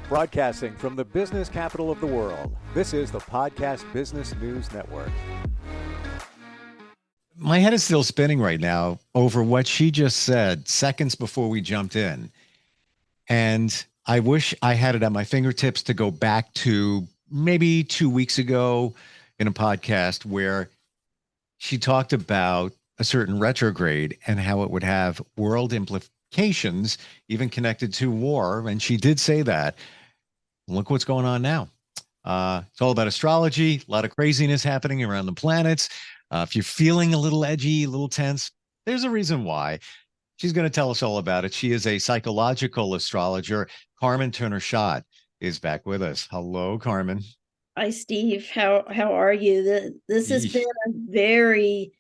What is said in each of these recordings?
Broadcasting from the business capital of the world, this is the Podcast Business News Network. My head is still spinning right now over what she just said seconds before we jumped in. And I wish I had it at my fingertips to go back to maybe 2 weeks ago in a podcast where she talked about a certain retrograde and how it would have world implications, even connected to war. And she did say that. Look what's going on now. It's all about astrology, a lot of craziness happening around the planets. If you're feeling a little edgy, a little tense, there's a reason why. She's going to tell us all about it. She is a psychological astrologer. Carmen Schott is back with us. Hello, Carmen. Hi, Steve. How are you? This has been a very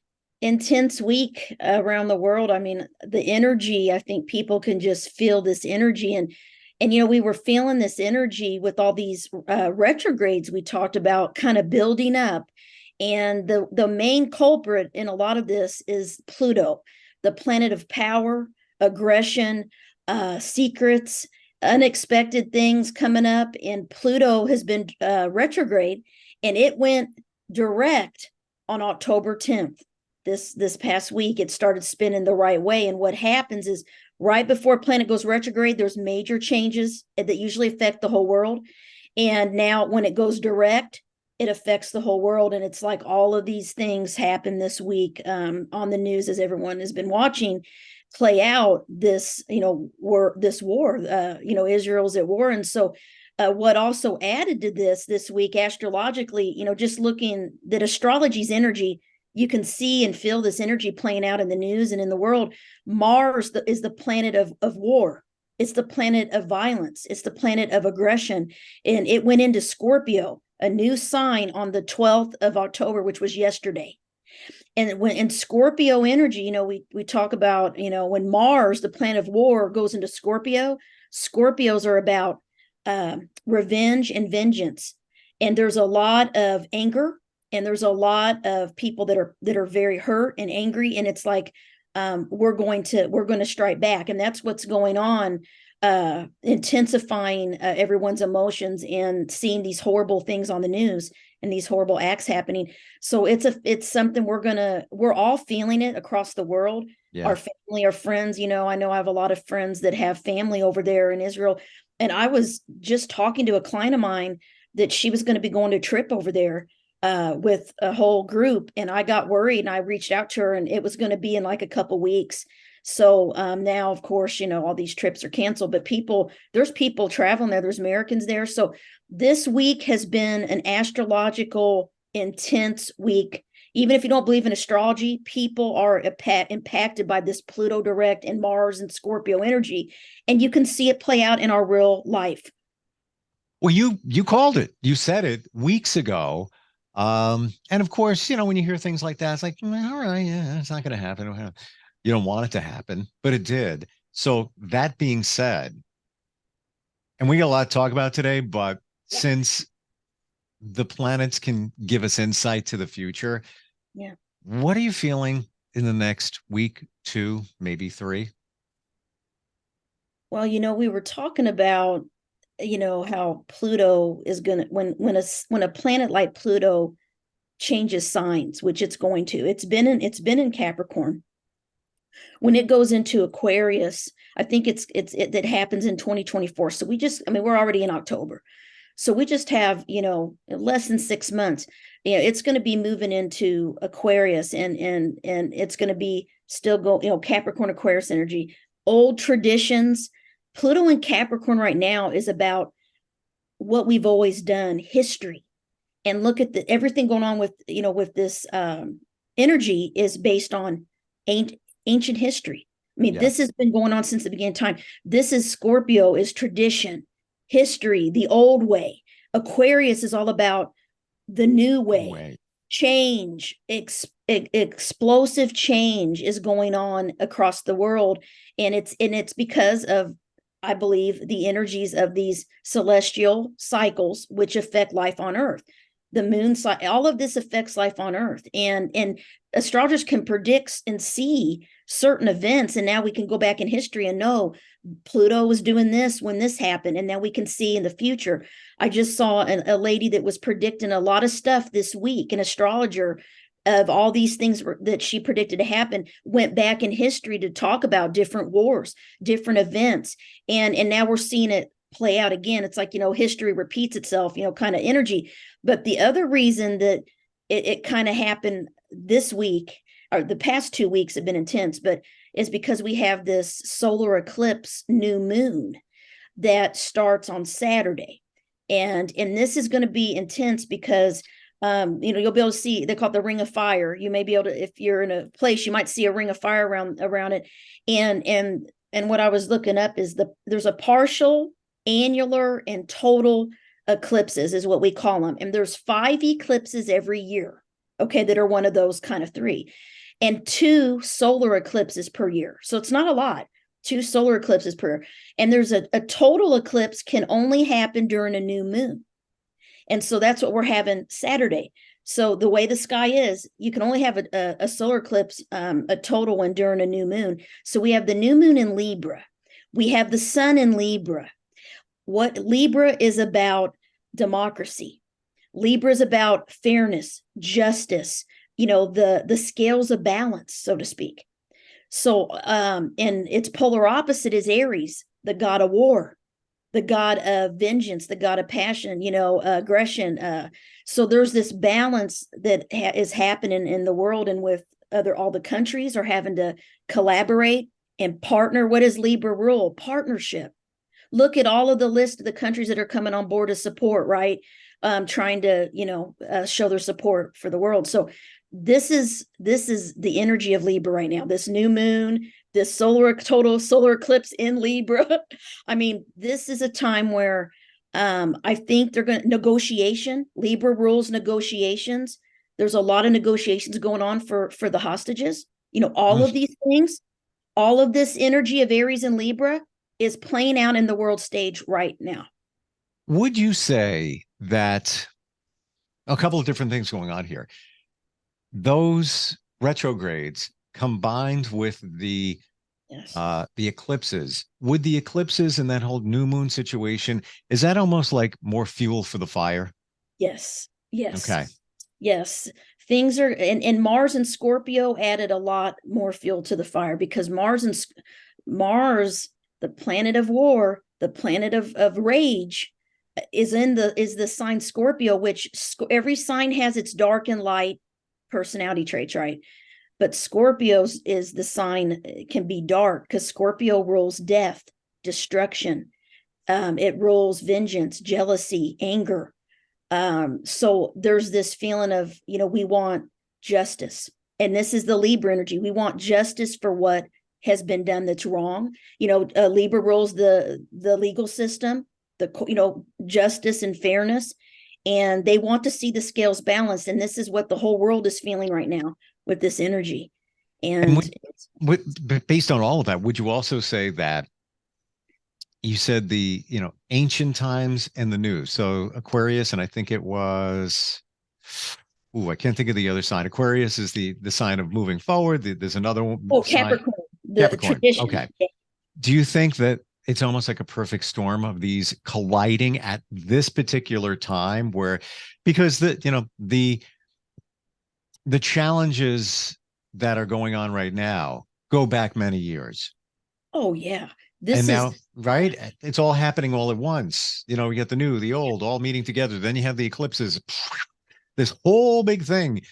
intense week around the world. I mean, the energy, I think people can just feel this energy. And you know, we were feeling this energy with all these retrogrades we talked about kind of building up. And the main culprit in a lot of this is Pluto, the planet of power, aggression, secrets, unexpected things coming up. And Pluto has been retrograde, and it went direct on October 10th. This past week, it started spinning the right way. And what happens is right before a planet goes retrograde, there's major changes that usually affect the whole world. And now when it goes direct, it affects the whole world. And it's like all of these things happen this week on the news, as everyone has been watching play out this, war, Israel's at war. And so what also added to this week, astrologically, just looking that astrology's energy, you can see and feel this energy playing out in the news and in the world. Mars is the planet of war. It's the planet of violence. It's the planet of aggression. And it went into Scorpio, a new sign, on the 12th of October, which was yesterday. And when in Scorpio energy, we talk about, when Mars, the planet of war, goes into Scorpio, Scorpios are about revenge and vengeance. And there's a lot of anger, and there's a lot of people that are very hurt and angry. And it's like, we're going to strike back. And that's what's going on, intensifying everyone's emotions and seeing these horrible things on the news and these horrible acts happening. So it's something we're all feeling it across the world. Yeah. Our family, our friends, I know I have a lot of friends that have family over there in Israel. And I was just talking to a client of mine that she was going to be going to a trip over there with a whole group. And I got worried, and I reached out to her, and it was going to be in like a couple weeks. So now, of course, all these trips are canceled, but there's people traveling there. There's Americans there. So this week has been an astrological intense week. Even if you don't believe in astrology, people are impacted by this Pluto direct and Mars and Scorpio energy. And you can see it play out in our real life. Well, you called it. You said it weeks ago. And of course, when you hear things like that, it's like, all right, yeah, it's not going to happen. You don't want it to happen, but it did. So that being said, and we got a lot to talk about today, but since the planets can give us insight to the future, what are you feeling in the next week, 2, maybe 3? Well, we were talking about how Pluto is going to, when a planet like Pluto changes signs, which it's going to, it's been in Capricorn. When it goes into Aquarius, I think that happens in 2024. So we're already in October. So we just have, less than 6 months. It's going to be moving into Aquarius, and it's going to be still go, Capricorn, Aquarius energy, old traditions. Pluto in Capricorn right now is about what we've always done, history. And look at everything going on with this energy is based on ancient history. I mean, This has been going on since the beginning of time. This is Scorpio is tradition, history, the old way. Aquarius is all about the new way. Change, explosive change is going on across the world. And it's because of, I believe, the energies of these celestial cycles, which affect life on Earth. The moon cycle, all of this affects life on Earth. And astrologers can predict and see certain events, and now we can go back in history and know Pluto was doing this when this happened, and now we can see in the future. I just saw a lady that was predicting a lot of stuff this week, an astrologer, of all these things that she predicted to happen, went back in history to talk about different wars, different events, and now we're seeing it play out again. It's like, history repeats itself, kind of energy. But the other reason that it kind of happened this week, or the past 2 weeks have been intense, but is because we have this solar eclipse new moon that starts on Saturday. And this is going to be intense because you'll be able to see, they call it the ring of fire. You may be able to, if you're in a place, you might see a ring of fire around it. And what I was looking up is there's a partial, annular, and total eclipses is what we call them. And there's 5 eclipses every year, okay, that are one of those kind of 3, and 2 solar eclipses per year. So it's not a lot, 2 solar eclipses per year. And there's a total eclipse can only happen during a new moon. And so that's what we're having Saturday. So the way the sky is, you can only have a solar eclipse, a total one during a new moon. So we have the new moon in Libra. We have the sun in Libra. What Libra is about democracy. Libra is about fairness, justice, the scales of balance, so to speak. So, and its polar opposite is Aries, the god of war, the god of vengeance, the god of passion, aggression. So there's this balance that is happening in the world, and with all the countries are having to collaborate and partner. What does Libra rule? Partnership. Look at all of the list of the countries that are coming on board to support, right? Trying to, show their support for the world. So this is the energy of Libra right now. This new moon, this total solar eclipse in Libra. I mean, this is a time where I think they're going to negotiation. Libra rules negotiations. There's a lot of negotiations going on for the hostages. All of these things, all of this energy of Aries and Libra is playing out in the world stage right now. Would you say that a couple of different things going on here? Those retrogrades combined with the eclipses, would the eclipses and that whole new moon situation, is that almost like more fuel for the fire? Yes. Okay. Yes. Things are, and Mars and Scorpio added a lot more fuel to the fire, because Mars, the planet of war, the planet of rage, is the sign Scorpio, which every sign has its dark and light personality traits, right? But Scorpio's is the sign, can be dark, because Scorpio rules death, destruction. It rules vengeance, jealousy, anger. So there's this feeling of, we want justice. And this is the Libra energy. We want justice for what has been done that's wrong. Libra rules the legal system, justice and fairness. And they want to see the scales balanced. And this is what the whole world is feeling right now with this energy. And based on all of that, would you also say that you said the, ancient times and the new? So Aquarius, and I think it was, I can't think of the other sign. Aquarius is the sign of moving forward. There's another one. Capricorn. Capricorn. Tradition. Okay. Do you think that it's almost like a perfect storm of these colliding at this particular time, because the challenges that are going on right now go back many years? Oh yeah. Now, right? It's all happening all at once. We get the new, the old, all meeting together. Then you have the eclipses, this whole big thing.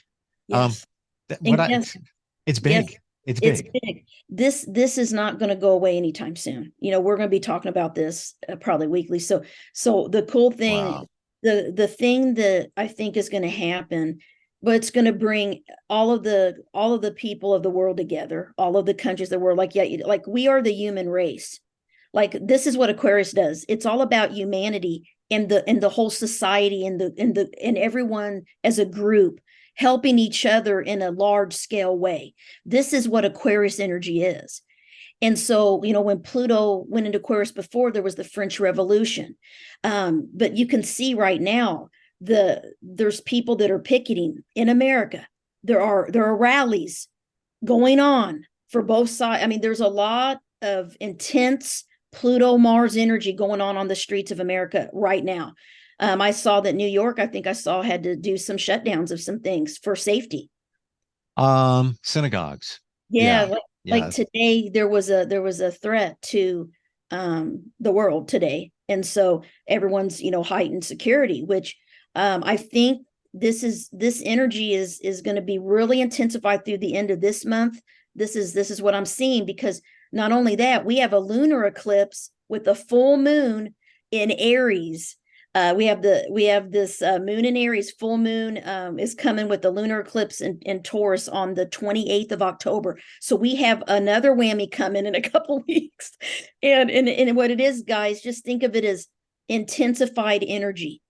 Yes. It's big. Yes. It's big. This is not going to go away anytime soon. We're going to be talking about this probably weekly. So the cool thing, wow. the thing that I think is going to happen, but it's going to bring all of the people of the world together, all of the countries that were like we are the human race. Like, this is what Aquarius does. It's all about humanity and the whole society and everyone as a group, helping each other in a large scale way. This is what Aquarius energy is. And so, when Pluto went into Aquarius before, there was the French Revolution. But you can see right now, there's people that are picketing in America. There are rallies going on for both sides. I mean, there's a lot of intense Pluto Mars energy going on the streets of America right now. I saw that New York, I think I saw, had to do some shutdowns of some things for safety. Synagogues. Yeah, Yeah. like today there was a threat to the world today. And so everyone's, heightened security, which I think this energy is going to be really intensified through the end of this month. This is what I'm seeing, because not only that, we have a lunar eclipse with a full moon in Aries. We have this moon in Aries. Full moon is coming with the lunar eclipse in Taurus on the 28th of October. So we have another whammy coming in a couple weeks. And what it is, guys, just think of it as intensified energy.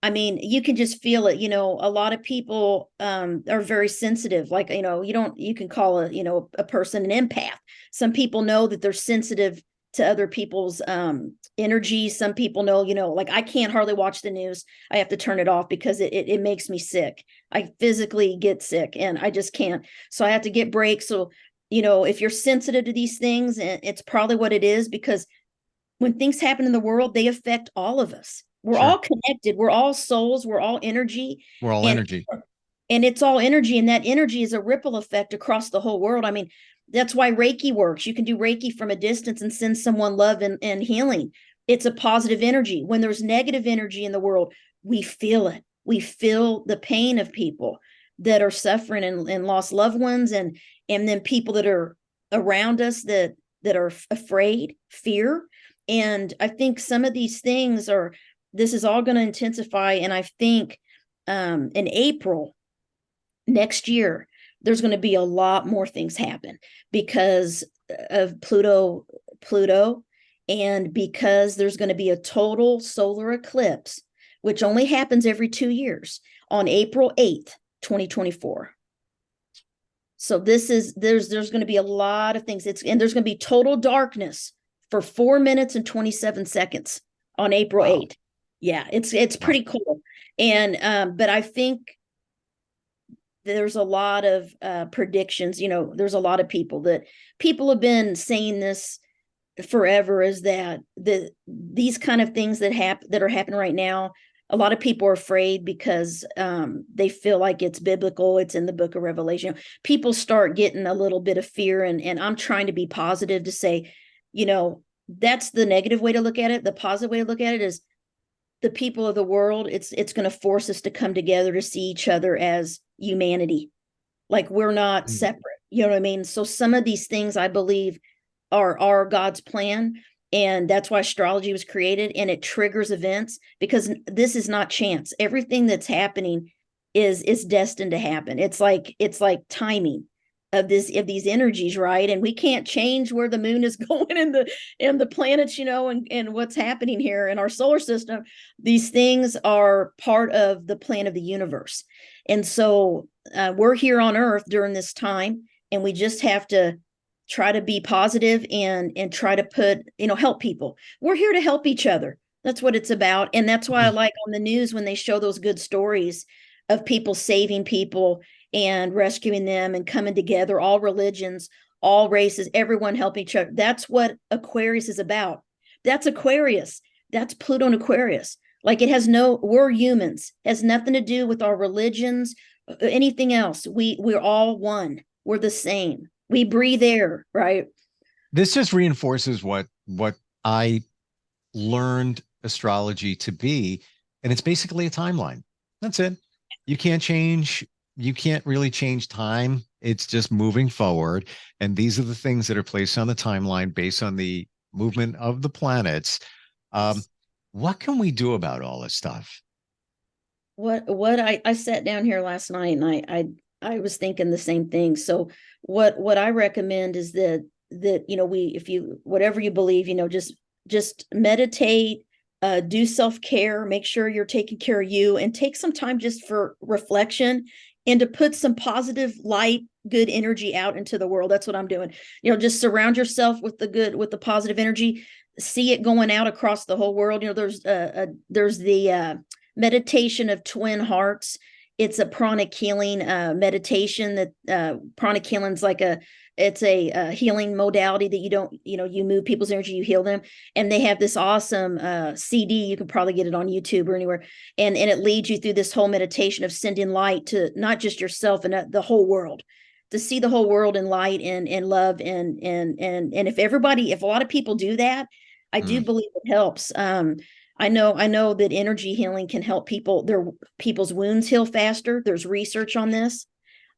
I mean, you can just feel it. A lot of people are very sensitive. Like, you can call a person an empath. Some people know that they're sensitive to other people's energy. Some people know, like I can't hardly watch the news. I have to turn it off because it makes me sick. I physically get sick and I just can't. So I have to get breaks. So, if you're sensitive to these things, it's probably what it is, because when things happen in the world, they affect all of us. We're all connected. We're all souls. We're all energy. We're all energy. And it's all energy. And that energy is a ripple effect across the whole world. I mean, that's why Reiki works. You can do Reiki from a distance and send someone love and healing. It's a positive energy. When there's negative energy in the world, we feel it. We feel the pain of people that are suffering and lost loved ones, and then people that are around us that are afraid, fear. And I think some of these things this is all going to intensify. And I think in April next year, there's going to be a lot more things happen because of Pluto, and because there's going to be a total solar eclipse, which only happens every 2 years, on April 8th, 2024. So there's going to be a lot of things. And there's going to be total darkness for 4 minutes and 27 seconds on April 8th. Yeah, it's pretty cool. And but I think there's a lot of predictions. There's a lot of people have been saying this forever, is that these kind of things that are happening right now, a lot of people are afraid because they feel like it's biblical. It's in the book of Revelation. People start getting a little bit of fear, and I'm trying to be positive to say, that's the negative way to look at it. The positive way to look at it is the people of the world. It's going to force us to come together to see each other as humanity. Like, we're not separate. You know what I mean? So some of these things, I believe, are God's plan. And that's why astrology was created, and it triggers events, because this is not chance. Everything that's happening is destined to happen. It's like timing of these energies, right? And we can't change where the moon is going and the planets, and what's happening here in our solar system. These things are part of the plan of the universe. And so we're here on Earth during this time, and we just have to try to be positive and try to help people. We're here to help each other. That's what it's about. And that's why I like on the news when they show those good stories of people saving people and rescuing them and coming together, all religions, all races, everyone helping each other. That's what Aquarius is about. That's Aquarius. That's Pluto and Aquarius. Like, we're humans. It has nothing to do with our religions, anything else. We're all one. We're the same. We breathe air, right? This just reinforces what I learned astrology to be. And it's basically a timeline. That's it. You can't really change time. It's just moving forward. And these are the things that are placed on the timeline based on the movement of the planets. What can we do about all this stuff? What I sat down here last night, and I was thinking the same thing. So what I recommend is that whatever you believe, just meditate, do self-care, make sure you're taking care of you, and take some time just for reflection and to put some positive light, good energy out into the world. That's what I'm doing. Just surround yourself with the positive energy, see it going out across the whole world. There's the meditation of twin hearts. It's a pranic healing meditation that pranic healing's like it's a healing modality that you move people's energy, you heal them. And they have this awesome CD. You can probably get it on YouTube or anywhere. And it leads you through this whole meditation of sending light to not just yourself and the whole world, to see the whole world in light and love. And if a lot of people do that, I do believe it helps. I know that energy healing can help people's wounds heal faster. There's research on this.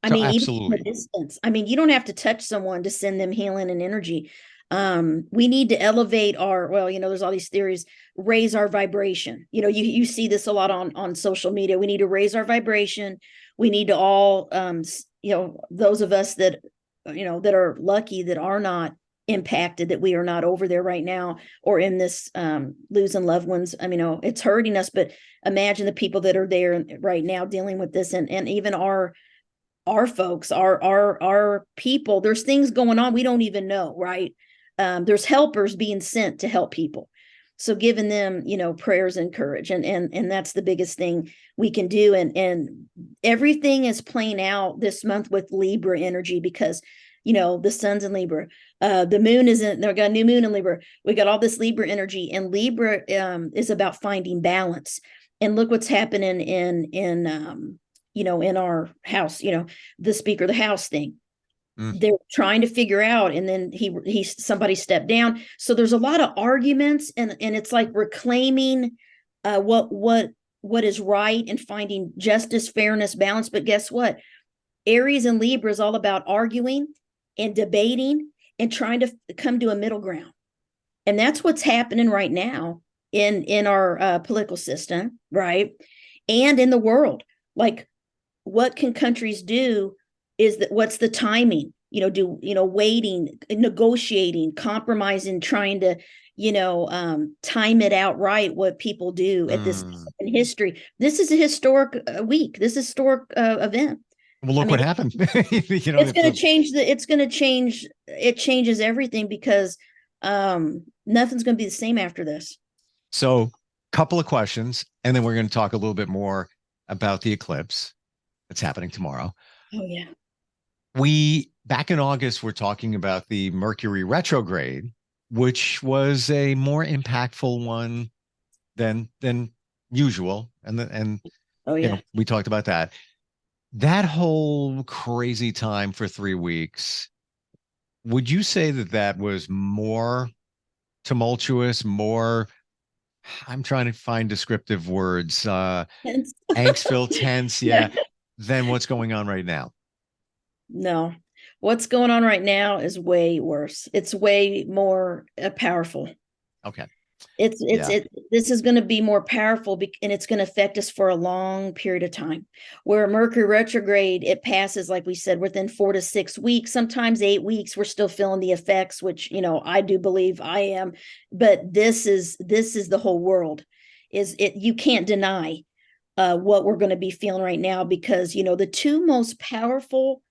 I mean, even from a distance. I mean, you don't have to touch someone to send them healing and energy. We need to elevate there's all these theories, raise our vibration. You see this a lot on social media. We need to raise our vibration. We need to all, those of us that, that are lucky, that are not impacted, that we are not over there right now or in this losing loved ones. I mean, it's hurting us, but imagine the people that are there right now dealing with this, and even our folks, our people. There's things going on we don't even know, right? There's helpers being sent to help people, so giving them prayers and courage, and that's the biggest thing we can do. And everything is playing out this month with Libra energy, because the sun's in Libra, the moon isn't. They've got a new moon in Libra. We got all this Libra energy, and Libra is about finding balance. And look what's happening in our house. The Speaker of the House thing. They're trying to figure out, and then somebody stepped down. So there's a lot of arguments, and it's like reclaiming what is right and finding justice, fairness, balance. But guess what? Aries and Libra is all about arguing and debating and trying to come to a middle ground. And that's what's happening right now in our political system, right? And in the world. Like, what can countries do? What's the timing? Waiting, negotiating, compromising, trying to, time it out right, what people do at this in history. This is a historic week. This is a historic event. Well, look what happened. It's going to change it changes everything, because nothing's going to be the same after this. So, couple of questions, and then we're going to talk a little bit more about the eclipse that's happening tomorrow. Oh, yeah. We, back in August, we're talking about the Mercury retrograde, which was a more impactful one than usual. And oh, yeah. We talked about that. That whole crazy time for 3 weeks, would you say that was more tumultuous, more, I'm trying to find descriptive words, angst-filled, tense, than what's going on right now? No, what's going on right now is way worse. It's way more powerful. Okay. This is going to be more powerful, and it's going to affect us for a long period of time. Where Mercury retrograde, it passes, like we said, within 4 to 6 weeks, sometimes 8 weeks. We're still feeling the effects, which I do believe I am. But this is the whole world. You can't deny what we're going to be feeling right now, because the two most powerful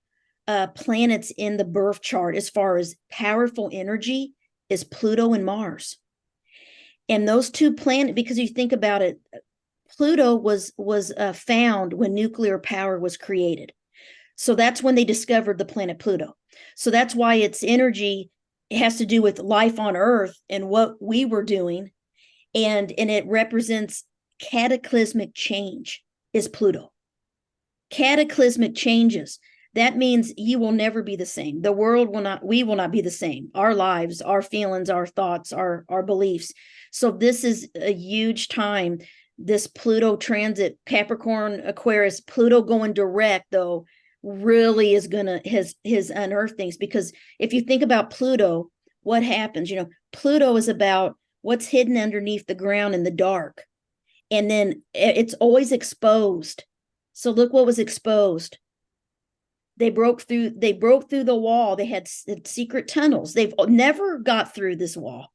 planets in the birth chart, as far as powerful energy, is Pluto and Mars. And those two planets, because you think about it, Pluto was found when nuclear power was created. So that's when they discovered the planet Pluto. So that's why its energy has to do with life on Earth and what we were doing. And it represents cataclysmic change, is Pluto. Cataclysmic changes. That means you will never be the same. The world we will not be the same. Our lives, our feelings, our thoughts, our beliefs. So this is a huge time. This Pluto transit, Capricorn, Aquarius, Pluto going direct, though, really is going to his unearth things. Because if you think about Pluto, what happens? Pluto is about what's hidden underneath the ground in the dark. And then it's always exposed. So look what was exposed. They broke through the wall. They had secret tunnels. They've never got through this wall.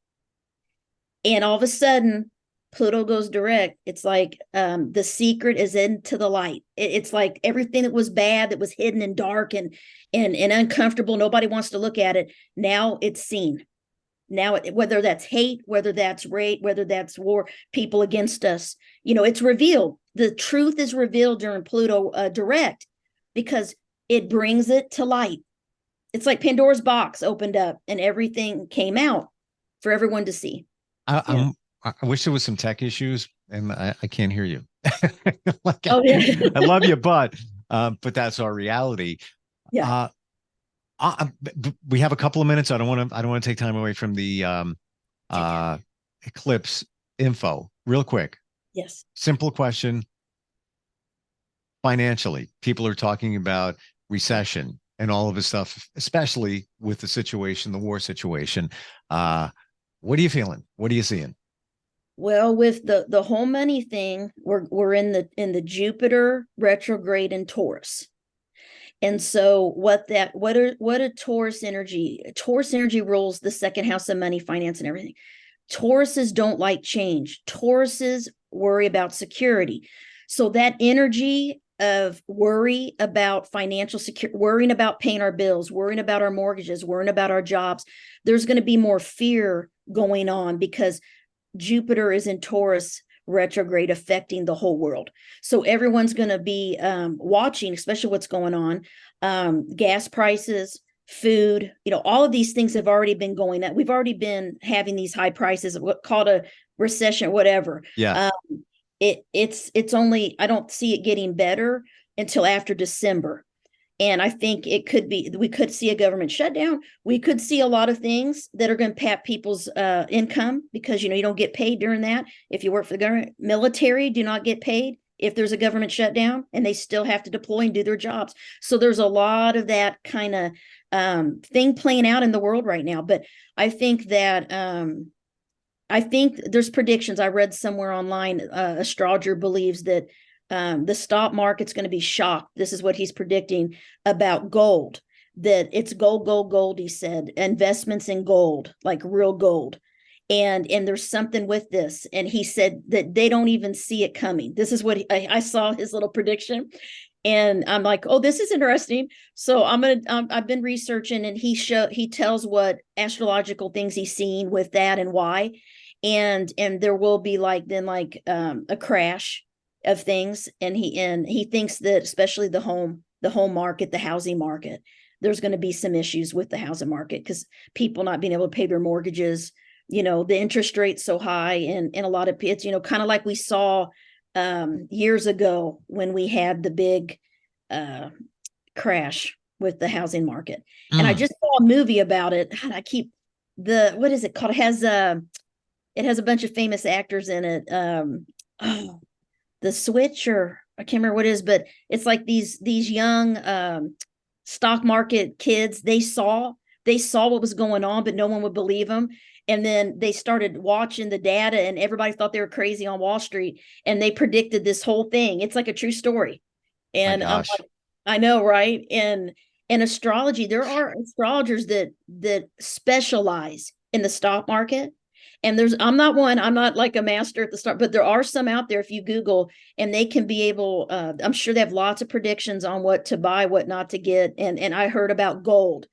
And all of a sudden, Pluto goes direct. It's like the secret is into the light. It's like everything that was bad, that was hidden and dark and uncomfortable, nobody wants to look at it. Now it's seen. Now, whether that's hate, whether that's rape, whether that's war, people against us, it's revealed. The truth is revealed during Pluto direct, because it brings it to light. It's like Pandora's box opened up and everything came out for everyone to see. I wish there was some tech issues, and I can't hear you. Like, Oh yeah. I love you, but that's our reality. Yeah. We have a couple of minutes. I don't want to take time away from the eclipse info. Real quick. Yes. Simple question. Financially, people are talking about recession and all of this stuff, especially with the situation, the war situation. What are you feeling? What are you seeing? Well, with the whole money thing, we're in the Jupiter retrograde in Taurus. And so what a Taurus energy rules the second house of money, finance, and everything. Tauruses don't like change. Tauruses worry about security. So that energy of worry about financial security, worrying about paying our bills, worrying about our mortgages, worrying about our jobs, there's going to be more fear going on because Jupiter is in Taurus retrograde, affecting the whole world. So everyone's going to be watching, especially what's going on. Gas prices, food, all of these things have already been going up. We've already been having these high prices, what called a recession, whatever. Yeah. It's only, I don't see it getting better until after December. And I think we could see a government shutdown. We could see a lot of things that are going to pat people's income, because, you don't get paid during that. If you work for the government, military do not get paid if there's a government shutdown, and they still have to deploy and do their jobs. So there's a lot of that kind of thing playing out in the world right now. But I think that I think there's predictions. I read somewhere online, Astrologer believes that the stock market's going to be shocked. This is what he's predicting about gold, that it's gold, gold, gold. He said investments in gold, like real gold. And there's something with this. And he said that they don't even see it coming. This is what I saw his little prediction. And I'm like, oh, this is interesting. So I've been researching, and he tells what astrological things he's seeing with that and why. And there will be a crash of things, and he thinks that especially the home market, the housing market, there's going to be some issues with the housing market because people not being able to pay their mortgages, the interest rate's so high, and a lot of it's kind of like we saw years ago when we had the big crash with the housing market. And I just saw a movie about it. I keep what is it called? It has a bunch of famous actors in it. The Switch, or I can't remember what it is, but it's like these young stock market kids. They saw what was going on, but no one would believe them. And then they started watching the data, and everybody thought they were crazy on Wall Street, and they predicted this whole thing. It's like a true story. And I know, right? And in astrology, there are astrologers that specialize in the stock market. And I'm not like a master at the start, but there are some out there if you Google, and they can be able, I'm sure they have lots of predictions on what to buy, what not to get. And I heard about gold.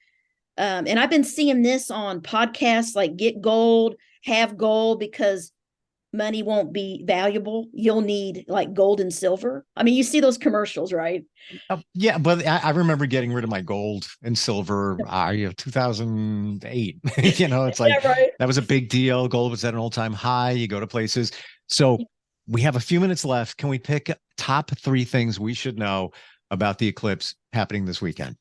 And I've been seeing this on podcasts, like get gold, have gold, because money won't be valuable. You'll need like gold and silver. I mean, you see those commercials, right? Yeah, but I remember getting rid of my gold and silver 2008. It's like, yeah, right. That was a big deal. Gold was at an all-time high. You go to places. So we have a few minutes left. Can we pick top 3 things we should know about the eclipse happening this weekend?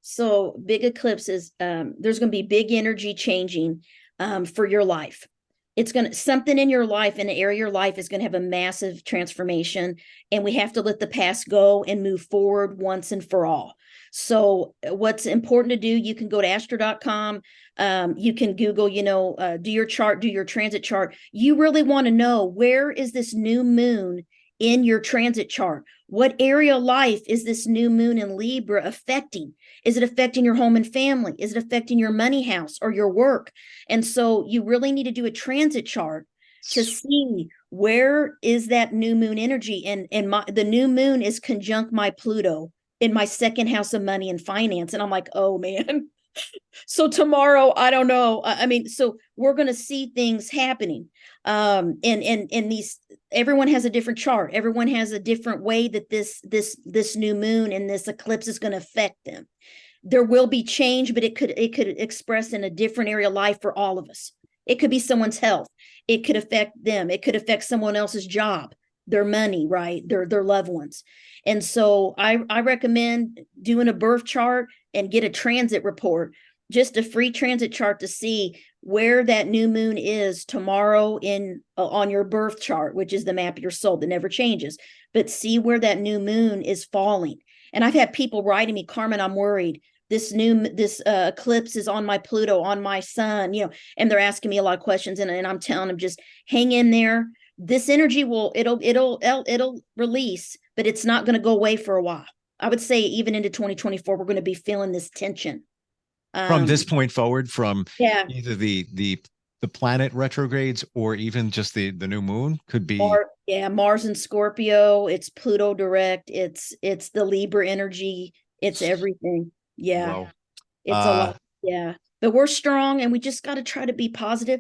So big eclipse is there's going to be big energy changing for your life. It's something in your life, in an area of your life, is going to have a massive transformation, and we have to let the past go and move forward once and for all. So what's important to do, you can go to astro.com. You can Google, do your chart, do your transit chart. You really want to know, where is this new moon in your transit chart? What area of life is this new moon in Libra affecting? Is it affecting your home and family? Is it affecting your money house or your work? And so you really need to do a transit chart to see where is that new moon energy. And the new moon is conjunct my Pluto in my second house of money and finance. And I'm like, oh man, So tomorrow, I don't know. I mean, so we're going to see things happening. And these, everyone has a different chart. Everyone has a different way that this new moon and this eclipse is going to affect them. There will be change, but it could express in a different area of life for all of us. It could be someone's health. It could affect them. It could affect someone else's job, their money, right? Their loved ones. And so I recommend doing a birth chart and get a transit report, just a free transit chart to see where that new moon is tomorrow in on your birth chart, which is the map of your soul that never changes. But see where that new moon is falling. And I've had people writing me, Carmen, I'm worried. This eclipse is on my Pluto, on my sun, and they're asking me a lot of questions, and I'm telling them, just hang in there. This energy it'll release, but it's not going to go away for a while. I would say even into 2024, we're going to be feeling this tension. From this point forward, from either the planet retrogrades or even just the new moon could be. Mars and Scorpio. It's Pluto direct. It's the Libra energy. It's everything. Yeah. Wow. It's a lot. Yeah. But we're strong, and we just got to try to be positive.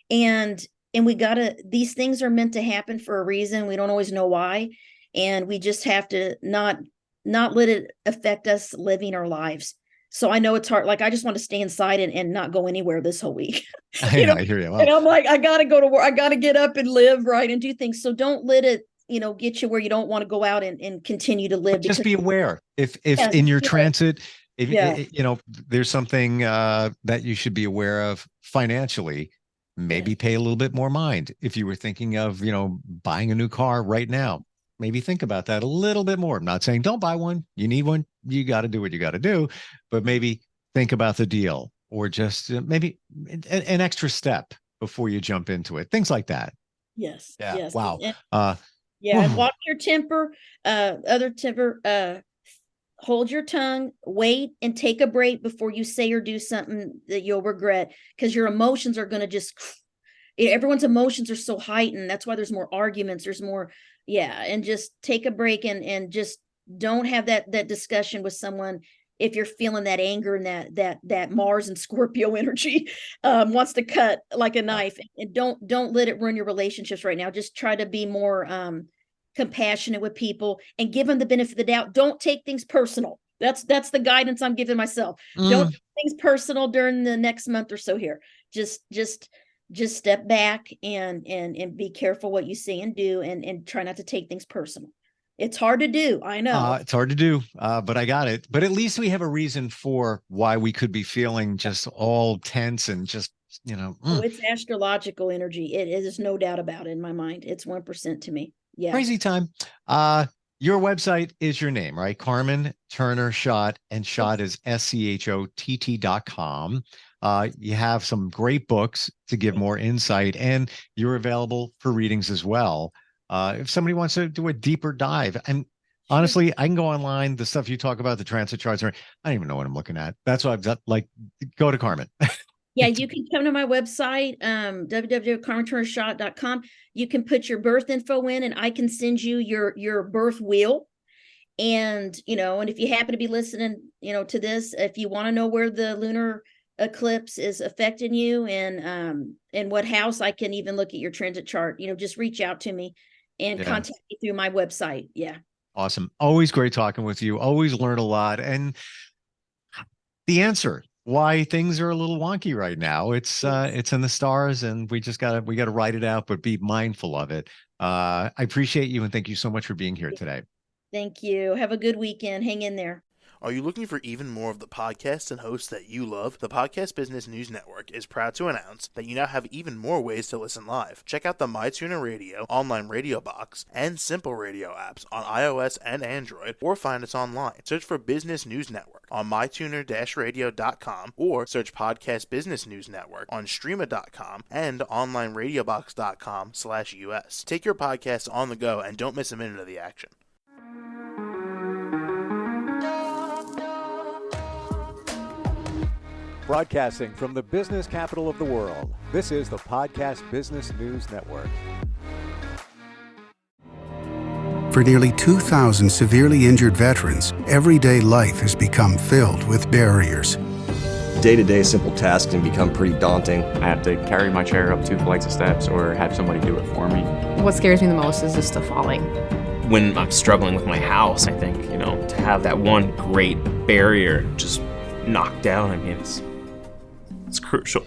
And we got to, these things are meant to happen for a reason. We don't always know why. And we just have to not let it affect us living our lives. So I know it's hard. Like, I just want to stay inside and not go anywhere this whole week. I hear you. Wow. And I'm like, I got to go to work. I got to get up and live, right, and do things. So don't let it, get you where you don't want to go out and continue to live. Just be aware. If in your transit, there's something that you should be aware of financially, maybe pay a little bit more mind. If you were thinking of, buying a new car right now, maybe think about that a little bit more. I'm not saying don't buy one. You need one. You got to do what you got to do, but maybe think about the deal, or just maybe an extra step before you jump into it. Things like that. Yes. Yeah. Yes. Wow. And watch your temper, hold your tongue, wait, and take a break before you say or do something that you'll regret, because your emotions are going to everyone's emotions are so heightened. That's why there's more arguments. There's more. Yeah. And just take a break and just don't have that discussion with someone if you're feeling that anger and that Mars and Scorpio energy wants to cut like a knife. And don't let it ruin your relationships right now. Just try to be more compassionate with people and give them the benefit of the doubt. Don't take things personal. That's the guidance I'm giving myself. Don't take things personal during the next month or so here. Just step back and be careful what you say and do, and try not to take things personal. It's hard to do. I know. It's hard to do, but I got it. But at least we have a reason for why we could be feeling just all tense and just, it's astrological energy. It is no doubt about it in my mind. It's 1% to me. Yeah. Crazy time. Your website is your name, right? Carmen Turner Schott, and Schott is SCHOTT.com. You have some great books to give more insight, and you're available for readings as well. If somebody wants to do a deeper dive, and honestly, I can go online, the stuff you talk about, the transit charts, I don't even know what I'm looking at. That's why I've got, go to Carmen. Yeah, you can come to my website, www.carmenturnerschott.com. You can put your birth info in, and I can send you your birth wheel. And, and if you happen to be listening, to this, if you want to know where the lunar eclipse is affecting you and what house, I can even look at your transit chart. Just reach out to me and contact me through my website. Yeah. Awesome. Always great talking with you. Always learn a lot. And the answer why things are a little wonky right now, it's in the stars, and we gotta ride it out, but be mindful of it. I appreciate you, and thank you so much for being here today. Thank you. Have a good weekend. Hang in there. Are you looking for even more of the podcasts and hosts that you love? The Podcast Business News Network is proud to announce that you now have even more ways to listen live. Check out the MyTuner Radio, online radio box, and Simple Radio apps on iOS and Android, or find us online. Search for Business News Network on mytuner-radio.com, or search Podcast Business News Network on streama.com and onlineradiobox.com/US. Take your podcast on the go and don't miss a minute of the action. Broadcasting from the business capital of the world, this is the Podcast Business News Network. For nearly 2,000 severely injured veterans, everyday life has become filled with barriers. day-to-day simple tasks can become pretty daunting. I have to carry my chair up 2 flights of steps or have somebody do it for me. What scares me the most is just the falling. When I'm struggling with my house, I think, to have that one great barrier just knocked down, it's crucial.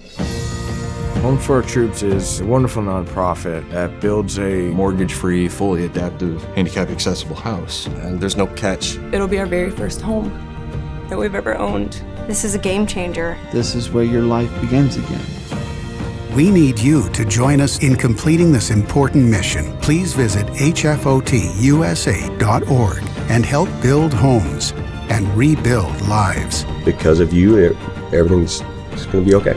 Home for Our Troops is a wonderful nonprofit that builds a Mortgage-free, fully adaptive, handicap-accessible house. And there's no catch. It'll be our very first home that we've ever owned. This is a game changer. This is where your life begins again. We need you to join us in completing this important mission. Please visit hfotusa.org and help build homes and rebuild lives. Because of you, everything's going to be okay.